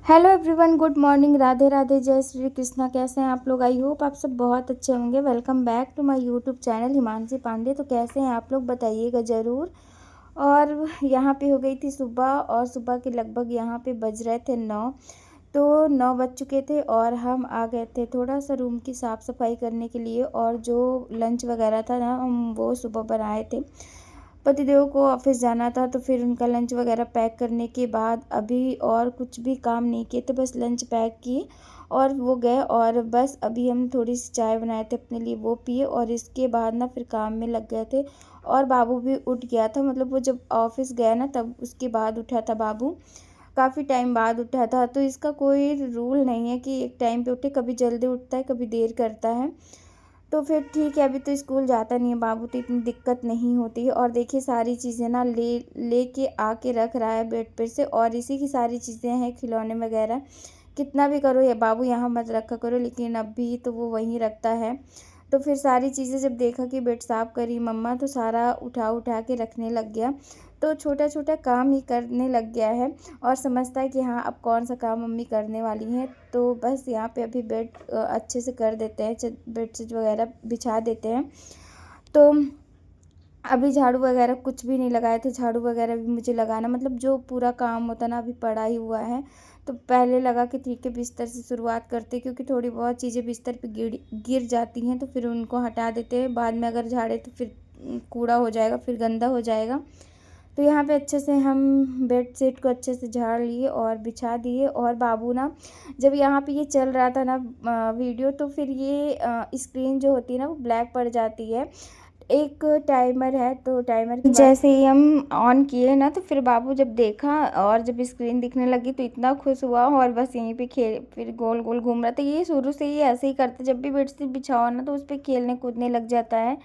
Hello everyone, good morning, Radhe Radhe, जय श्री कृष्णा। कैसे हैं आप लोग? आई होप आप सब बहुत अच्छे होंगे। Welcome back to my YouTube channel Himanshi Pandey. तो कैसे हैं आप लोग, बताइएगा ज़रूर। और यहाँ पे हो गई थी सुबह, और सुबह के लगभग यहाँ पे बज रहे थे 9। तो 9 बज चुके थे और हम आ गए थे थोड़ा सा रूम की साफ़ सफाई करने के लिए। और जो लंच वगैरह था ना, हम वो सुबह बनाए थे। पतिदेव को ऑफिस जाना था, तो फिर उनका लंच वगैरह पैक करने के बाद अभी और कुछ भी काम नहीं किए थे, बस लंच पैक किए और वो गए। और बस अभी हम थोड़ी सी चाय बनाए थे अपने लिए, वो पिए और इसके बाद ना फिर काम में लग गए थे। और बाबू भी उठ गया था, मतलब वो जब ऑफिस गया ना तब उसके बाद उठा था बाबू। काफ़ी टाइम बाद उठा था। तो इसका कोई रूल नहीं है कि एक टाइम पे उठे, कभी जल्दी उठता है कभी देर करता है। तो फिर ठीक है, अभी तो स्कूल जाता नहीं है बाबू, तो इतनी दिक्कत नहीं होती है। और देखिए सारी चीज़ें ना ले के आके रख रहा है बेड पर से, और इसी की सारी चीज़ें हैं, खिलौने वगैरह। कितना भी करो ये बाबू यहाँ मत रखा करो, लेकिन अभी तो वो वहीं रखता है। तो फिर सारी चीज़ें जब देखा कि बेड साफ़ करी मम्मा, तो सारा उठा उठा के रखने लग गया। तो छोटा छोटा काम ही करने लग गया है और समझता है कि हाँ अब कौन सा काम मम्मी करने वाली हैं। तो बस यहाँ पे अभी बेड अच्छे से कर देते हैं, बेडशीट वगैरह बिछा देते हैं। तो अभी झाड़ू वगैरह कुछ भी नहीं लगाए थे, झाड़ू वगैरह भी मुझे लगाना, मतलब जो पूरा काम होता ना अभी पड़ा ही हुआ है। तो पहले लगा कि ठीक है बिस्तर से शुरुआत करते, क्योंकि थोड़ी बहुत चीज़ें बिस्तर पे गिर गिर जाती हैं, तो फिर उनको हटा देते हैं। बाद में अगर झाड़े तो फिर कूड़ा हो जाएगा, फिर गंदा हो जाएगा। तो यहाँ पे अच्छे से हम बेड शीट को अच्छे से झाड़ लिए और बिछा दिए। और बाबू ना जब यहाँ पे ये चल रहा था ना वीडियो, तो फिर ये स्क्रीन जो होती है ना वो ब्लैक पड़ जाती है। एक टाइमर है, तो टाइमर के जैसे ही हम ऑन किए ना, तो फिर बाबू जब देखा और जब स्क्रीन दिखने लगी तो इतना खुश हुआ और बस यहीं पे खेल फिर गोल गोल घूम रहा था। ये शुरू से ही ऐसे ही करते, जब भी बेडशीट बिछाओ ना तो उस पर खेलने कूदने लग जाता है।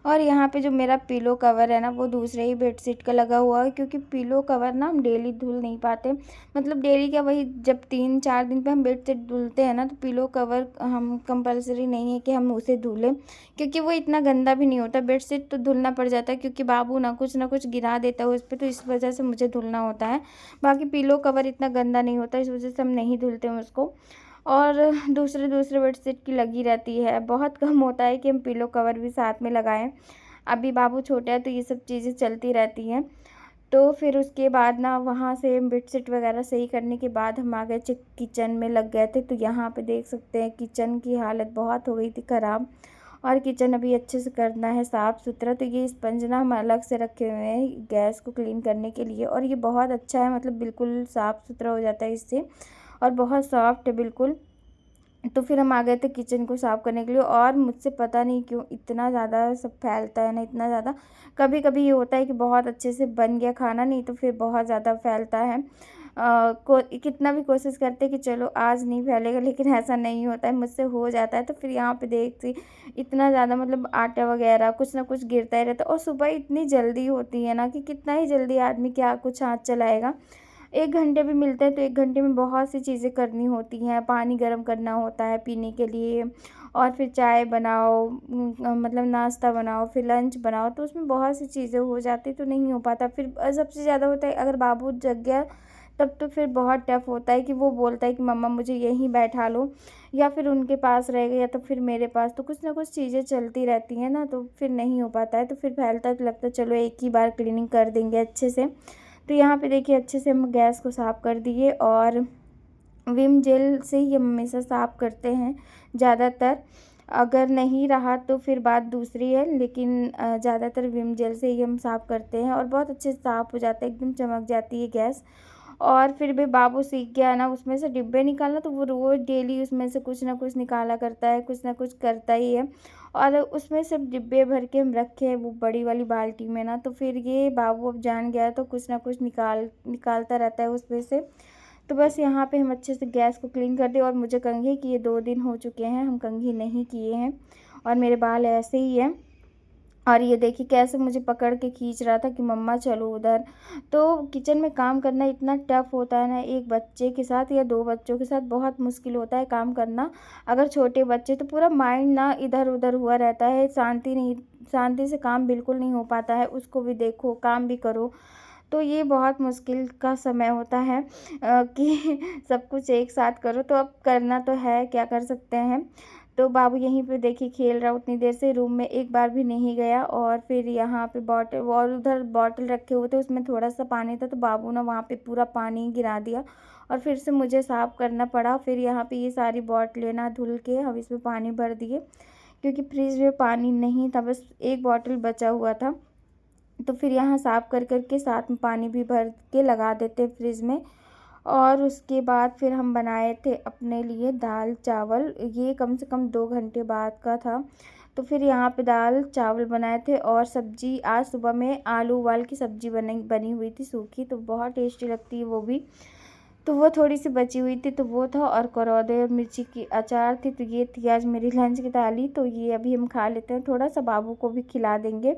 और यहाँ पे जो मेरा पिलो कवर है ना, वो दूसरे ही बेडशीट का लगा हुआ है, क्योंकि पिलो कवर ना हम डेली धुल नहीं पाते। मतलब डेली क्या, वही जब 3-4 दिन पे हम बेडशीट धुलते हैं ना, तो पिलो कवर हम कंपलसरी नहीं है कि हम उसे धुलें, क्योंकि वो इतना गंदा भी नहीं होता। बेडशीट तो धुलना पड़ जाता है, क्योंकि बाबू ना कुछ गिरा देता है उस पर, तो इस वजह से मुझे धुलना होता है। बाकी पिलो कवर इतना गंदा नहीं होता, इस वजह से हम नहीं धुलते हैं उसको। और दूसरे दूसरे बेडशीट की लगी रहती है, बहुत कम होता है कि हम पिलो कवर भी साथ में लगाएं। अभी बाबू छोटा है तो ये सब चीज़ें चलती रहती हैं। तो फिर उसके बाद ना वहाँ से बेडशीट वगैरह सही करने के बाद हम आ गए किचन में लग गए थे। तो यहाँ पे देख सकते हैं किचन की हालत बहुत हो गई थी ख़राब। और किचन अभी अच्छे से करना है साफ़ सुथरा। तो ये स्पंज ना हम अलग से रखे हुए हैं गैस को क्लीन करने के लिए, और ये बहुत अच्छा है, मतलब बिल्कुल साफ़ सुथरा हो जाता है इससे, और बहुत सॉफ्ट है बिल्कुल। तो फिर हम आ गए थे किचन को साफ़ करने के लिए। और मुझसे पता नहीं क्यों इतना ज़्यादा सब फैलता है ना, इतना ज़्यादा। कभी कभी ये होता है कि बहुत अच्छे से बन गया खाना, नहीं तो फिर बहुत ज़्यादा फैलता है। कितना भी कोशिश करते हैं कि चलो आज नहीं फैलेगा, लेकिन ऐसा नहीं होता है, मुझसे हो जाता है। तो फिर यहाँ पे देखती इतना ज़्यादा, मतलब आटा वगैरह कुछ ना कुछ गिरता ही रहता है। और सुबह इतनी जल्दी होती है ना कि कितना ही जल्दी आदमी क्या कुछ हाथ चलाएगा। 1 घंटे भी मिलते हैं तो 1 घंटे में बहुत सी चीज़ें करनी होती हैं। पानी गर्म करना होता है पीने के लिए, और फिर चाय बनाओ, मतलब नाश्ता बनाओ, फिर लंच बनाओ, तो उसमें बहुत सी चीज़ें हो जाती, तो नहीं हो पाता। फिर सबसे ज़्यादा होता है अगर बाबू जग गया, तब तो फिर बहुत टफ होता है कि वो बोलता है कि मम्मा मुझे यहीं बैठा लो, या फिर उनके पास रहेगा, या तो फिर मेरे पास। तो कुछ ना कुछ चीज़ें चलती रहती हैं ना, तो फिर नहीं हो पाता है। तो फिर फैलता है तो लगता है चलो एक ही बार क्लीनिंग कर देंगे अच्छे से। तो यहाँ पे देखिए अच्छे से हम गैस को साफ़ कर दिए, और विम जेल से ही हम हमेशा साफ़ करते हैं ज़्यादातर। अगर नहीं रहा तो फिर बात दूसरी है, लेकिन ज़्यादातर विम जेल से ही हम साफ़ करते हैं, और बहुत अच्छे से साफ़ हो जाता है, एकदम चमक जाती है गैस। और फिर भी बाबू सीख गया ना उसमें से डिब्बे निकालना, तो वो रोज़ डेली उसमें से कुछ ना कुछ निकाला करता है, कुछ ना कुछ करता ही है। और उसमें सब डिब्बे भर के हम रखे हैं वो बड़ी वाली बाल्टी में ना, तो फिर ये बाबू अब जान गया है, तो कुछ ना कुछ निकालता रहता है उसमें से। तो बस यहाँ पे हम अच्छे से गैस को क्लीन कर दिए। और मुझे कंघी किए 2 दिन हो चुके हैं, हम कंघी नहीं किए हैं, और मेरे बाल ऐसे ही हैं। और ये देखिए कैसे मुझे पकड़ के खींच रहा था कि मम्मा चलो उधर। तो किचन में काम करना इतना टफ होता है ना, एक बच्चे के साथ या 2 बच्चों के साथ बहुत मुश्किल होता है काम करना। अगर छोटे बच्चे तो पूरा माइंड ना इधर उधर हुआ रहता है, शांति से काम बिल्कुल नहीं हो पाता है, उसको भी देखो काम भी करो। तो ये बहुत मुश्किल का समय होता है कि सब कुछ एक साथ करो, तो अब करना तो है, क्या कर सकते हैं। तो बाबू यहीं पे देखिए खेल रहा उतनी देर से, रूम में एक बार भी नहीं गया। और फिर यहाँ पे बॉटल और उधर बॉटल रखे हुए थे, उसमें थोड़ा सा पानी था, तो बाबू ने वहाँ पे पूरा पानी गिरा दिया और फिर से मुझे साफ़ करना पड़ा। फिर यहाँ पे ये सारी बॉटलें ना धुल के हम इसमें पानी भर दिए, क्योंकि फ्रिज में पानी नहीं था, बस एक बॉटल बचा हुआ था। तो फिर यहाँ साफ़ कर के साथ में पानी भी भर के लगा देते फ्रिज में। और उसके बाद फिर हम बनाए थे अपने लिए दाल चावल, ये कम से कम 2 घंटे बाद का था। तो फिर यहाँ पे दाल चावल बनाए थे और सब्ज़ी आज सुबह में आलू उबाल की सब्ज़ी बनी हुई थी सूखी, तो बहुत टेस्टी लगती है वो भी। तो वो थोड़ी सी बची हुई थी, तो वो था। और करौदे और मिर्ची की अचार थी। तो ये थी आज मेरी लंच की थाली। तो ये अभी हम खा लेते हैं, थोड़ा सा बाबू को भी खिला देंगे।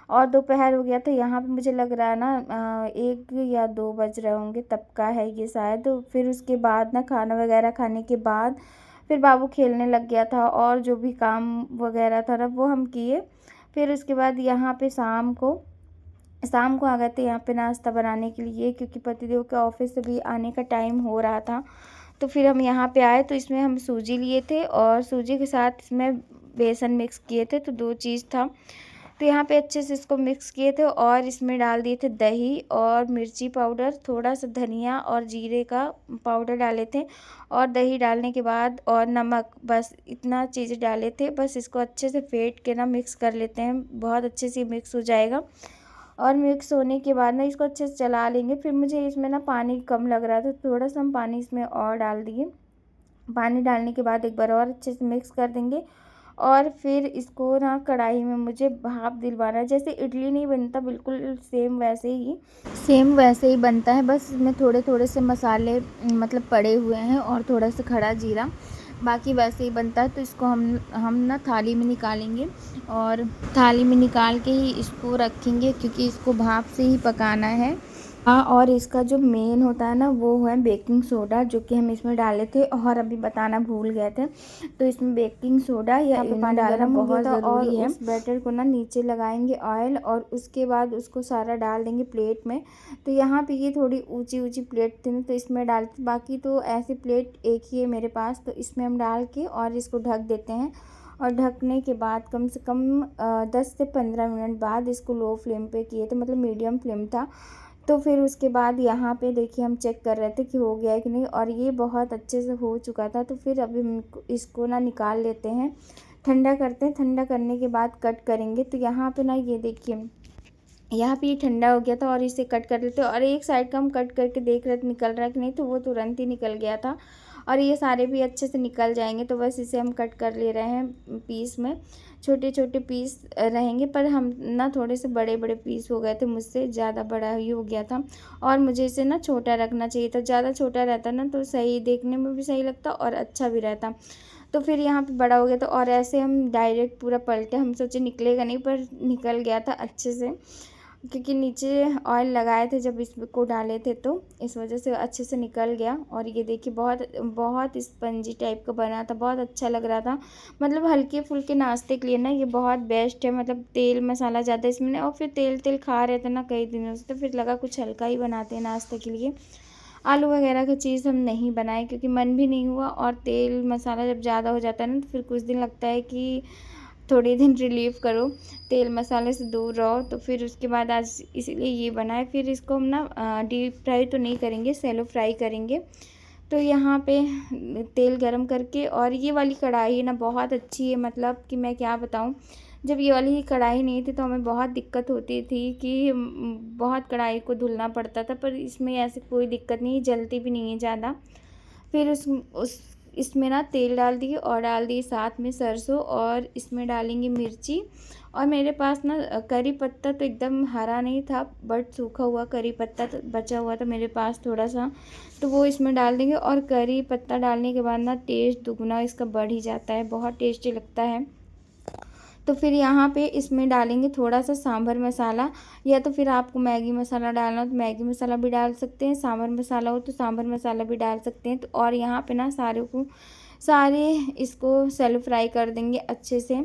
और दोपहर हो गया था, यहाँ पे मुझे लग रहा है ना 1 या 2 बज रहे होंगे, तब का है ये शायद। तो फिर उसके बाद ना खाना वगैरह खाने के बाद फिर बाबू खेलने लग गया था और जो भी काम वगैरह था ना वो हम किए। फिर उसके बाद यहाँ पे शाम को आ गए थे यहाँ पे नाश्ता बनाने के लिए, क्योंकि पतिदेव के ऑफिस से भी आने का टाइम हो रहा था। तो फिर हम यहाँ पे आए, तो इसमें हम सूजी लिए थे और सूजी के साथ इसमें बेसन मिक्स किए थे, तो 2 चीज़ था। तो यहाँ पे अच्छे से इसको मिक्स किए थे और इसमें डाल दिए थे दही और मिर्ची पाउडर, थोड़ा सा धनिया और जीरे का पाउडर डाले थे। और दही डालने के बाद और नमक, बस इतना चीज़ डाले थे। बस इसको अच्छे से फेंट के ना मिक्स कर लेते हैं, बहुत अच्छे से मिक्स हो जाएगा। और मिक्स होने के बाद ना इसको अच्छे से चला लेंगे। फिर मुझे इसमें ना पानी कम लग रहा था, थोड़ा सा हम पानी इसमें और डाल दिए। पानी डालने के बाद एक बार और अच्छे से मिक्स कर देंगे। और फिर इसको ना कढ़ाई में मुझे भाप दिलवाना है, जैसे इडली नहीं बनता बिल्कुल सेम वैसे ही बनता है। बस इसमें थोड़े थोड़े से मसाले मतलब पड़े हुए हैं और थोड़ा सा खड़ा जीरा, बाकी वैसे ही बनता है। तो इसको हम ना थाली में निकालेंगे और थाली में निकाल के ही इसको रखेंगे, क्योंकि इसको भाप से ही पकाना है। हाँ, और इसका जो मेन होता है ना वो है बेकिंग सोडा, जो कि हम इसमें डाले थे और अभी बताना भूल गए थे। तो इसमें बेकिंग सोडा या इनो डालना बहुत ज़रूरी है। उस बैटर को ना नीचे लगाएंगे ऑयल और उसके बाद उसको सारा डाल देंगे प्लेट में। तो यहाँ पे ये थोड़ी ऊंची ऊंची प्लेट थी ना, तो इसमें डालते, बाकी तो ऐसी प्लेट एक ही है मेरे पास। तो इसमें हम डाल के और इसको ढक देते हैं। और ढकने के बाद कम से कम 10 से 15 मिनट बाद इसको लो फ्लेम पे किए थे, मतलब मीडियम फ्लेम था। तो फिर उसके बाद यहाँ पे देखिए हम चेक कर रहे थे कि हो गया है कि नहीं, और ये बहुत अच्छे से हो चुका था। तो फिर अभी हम इसको ना निकाल लेते हैं, ठंडा करते हैं। ठंडा करने के बाद कट करेंगे। तो यहाँ पे ना ये देखिए, यहाँ पे ये ठंडा हो गया था और इसे कट कर लेते हैं। और एक साइड का हम कट करके देख रहे थे निकल रहा है कि नहीं, तो वो तुरंत ही निकल गया था। और ये सारे भी अच्छे से निकल जाएंगे। तो बस इसे हम कट कर ले रहे हैं पीस में, छोटे छोटे पीस रहेंगे। पर हम ना थोड़े से बड़े बड़े पीस हो गए थे, मुझसे ज़्यादा बड़ा ही हो गया था। और मुझे इसे ना छोटा रखना चाहिए था, ज़्यादा छोटा रहता ना तो सही, देखने में भी सही लगता और अच्छा भी रहता। तो फिर यहाँ पे बड़ा हो गया था और ऐसे हम डायरेक्ट पूरा पलटे, हम सोचे निकलेगा नहीं, पर निकल गया था अच्छे से, क्योंकि नीचे ऑयल लगाए थे जब इसको डाले थे, तो इस वजह से अच्छे से निकल गया। और ये देखिए बहुत बहुत स्पंजी टाइप का बना था, बहुत अच्छा लग रहा था। मतलब हल्के फुल्के नाश्ते के लिए ना ये बहुत बेस्ट है। मतलब तेल मसाला ज़्यादा इसमें नहीं, और फिर तेल तेल खा रहे थे ना कई दिनों से, तो फिर लगा कुछ हल्का ही बनाते हैं नाश्ते के लिए। आलू वगैरह की चीज़ हम नहीं बनाए, क्योंकि मन भी नहीं हुआ। और तेल मसाला जब ज़्यादा हो जाता है ना, तो फिर कुछ दिन लगता है कि थोड़े दिन रिलीव करो, तेल मसाले से दूर रहो। तो फिर उसके बाद आज इसीलिए ये बनाए। फिर इसको हम ना डीप फ्राई तो नहीं करेंगे, सैलो फ्राई करेंगे। तो यहाँ पे तेल गरम करके, और ये वाली कढ़ाई ना बहुत अच्छी है, मतलब कि मैं क्या बताऊँ। जब ये वाली कढ़ाई नहीं थी तो हमें बहुत दिक्कत होती थी कि बहुत कढ़ाई को धुलना पड़ता था, पर इसमें ऐसे कोई दिक्कत नहीं, जलती भी नहीं है ज़्यादा। फिर उस इसमें ना तेल डाल दिए और डाल दिए साथ में सरसों, और इसमें डालेंगे मिर्ची। और मेरे पास ना करी पत्ता तो एकदम हरा नहीं था, बट सूखा हुआ करी पत्ता तो बचा हुआ था मेरे पास थोड़ा सा, तो वो इसमें डाल देंगे। और करी पत्ता डालने के बाद ना टेस्ट दुगना इसका बढ़ ही जाता है, बहुत टेस्टी लगता है। तो फिर यहाँ पे इसमें डालेंगे थोड़ा सा सांभर मसाला, या तो फिर आपको मैगी मसाला डालना हो तो मैगी मसाला भी डाल सकते हैं, सांभर मसाला हो तो सांभर मसाला भी डाल सकते हैं। तो और यहाँ पे ना सारे इसको सेलो फ्राई कर देंगे अच्छे से।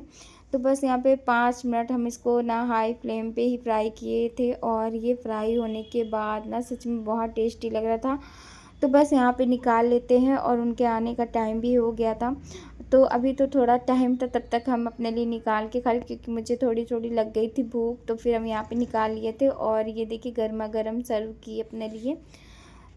तो बस यहाँ पे 5 मिनट हम इसको ना हाई फ्लेम पे ही फ्राई किए थे, और ये फ्राई होने के बाद ना सच में बहुत टेस्टी लग रहा था। तो बस यहाँ पे निकाल लेते हैं, और उनके आने का टाइम भी हो गया था। तो अभी तो थोड़ा टाइम था, तब तक हम अपने लिए निकाल के खा लिए, क्योंकि मुझे थोड़ी-थोड़ी लग गई थी भूख, तो फिर हम यहाँ पे निकाल लिए थे। और ये देखिए गरमा-गरम सर्व किए अपने लिए,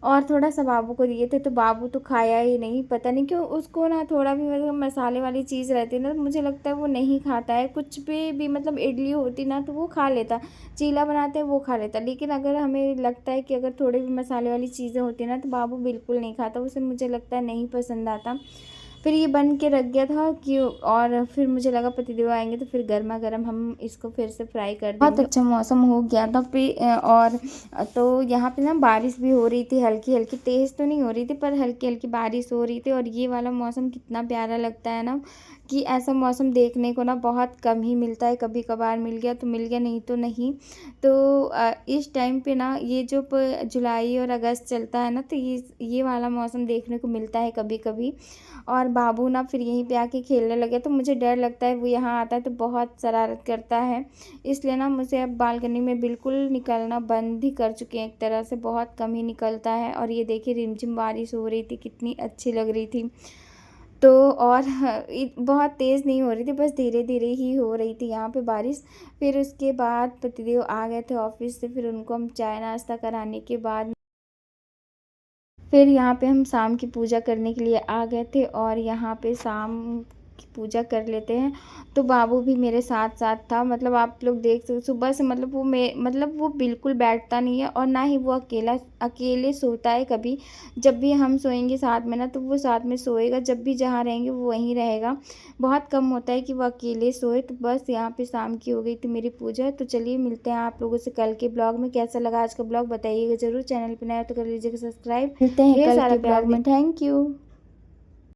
और थोड़ा-सा बाबू को दिए थे, तो बाबू तो खाया ही नहीं, पता नहीं क्यों। उसको ना थोड़ा भी मतलब मसाले वाली चीज़ रहती है ना, तो मुझे लगता है वो नहीं खाता है। कुछ पे भी मतलब इडली होती ना तो वो खा लेता, चीला बनाते हैं वो खा लेता, लेकिन अगर हमें लगता है कि अगर थोड़े भी मसाले वाली चीज़ें होती हैं ना, तो बाबू बिल्कुल नहीं खाता, उसे मुझे लगता है नहीं पसंद आता। फिर ये बन के रख गया था कि, और फिर मुझे लगा पतिदेव आएँगे तो फिर गरमा-गरम हम इसको फिर से फ्राई कर देंगे। बहुत अच्छा मौसम हो गया था फिर, और तो यहाँ पे ना बारिश भी हो रही थी हल्की-हल्की, तेज़ तो नहीं हो रही थी पर हल्की-हल्की बारिश हो रही थी। और ये वाला मौसम कितना प्यारा लगता है ना, कि ऐसा मौसम देखने को ना बहुत कम ही मिलता है, कभी-कभार मिल गया तो मिल गया, नहीं तो नहीं। तो इस टाइम पे ना ये जो जुलाई और अगस्त चलता है ना, तो ये वाला मौसम देखने को मिलता है कभी-कभी। और बाबू ना फिर यहीं पे आके खेलने लगे, तो मुझे डर लगता है वो यहाँ आता है तो बहुत शरारत करता है, इसलिए ना मुझे अब बालकनी में बिल्कुल निकलना बंद ही कर चुके हैं, एक तरह से बहुत कम ही निकलता है। और ये देखिए रिमझिम बारिश हो रही थी, कितनी अच्छी लग रही थी। तो और बहुत तेज़ नहीं हो रही थी, बस धीरे-धीरे ही हो रही थी यहाँ पे बारिश। फिर उसके बाद पतिदेव आ गए थे ऑफ़िस से, फिर उनको हम चाय नाश्ता कराने के बाद फिर यहाँ पे हम शाम की पूजा करने के लिए आ गए थे, और यहाँ पे शाम की पूजा कर लेते हैं। तो बाबू भी मेरे साथ-साथ था, मतलब आप लोग देख सकते सुबह से, मतलब वो बिल्कुल बैठता नहीं है, और ना ही वो अकेले सोता है कभी। जब भी हम सोएँगे साथ में ना, तो वो साथ में सोएगा, जब भी जहाँ रहेंगे वो वहीं रहेगा। बहुत कम होता है कि वो अकेले सोए। तो बस यहाँ पे शाम की हो गई थी मेरी पूजा। तो चलिए मिलते हैं आप लोगों से कल के ब्लॉग में। कैसा लगा आज का ब्लॉग बताइएगा ज़रूर। चैनल पे नया हो तो कर लीजिएगा सब्सक्राइब। मिलते हैं कल के ब्लॉग में। Thank you.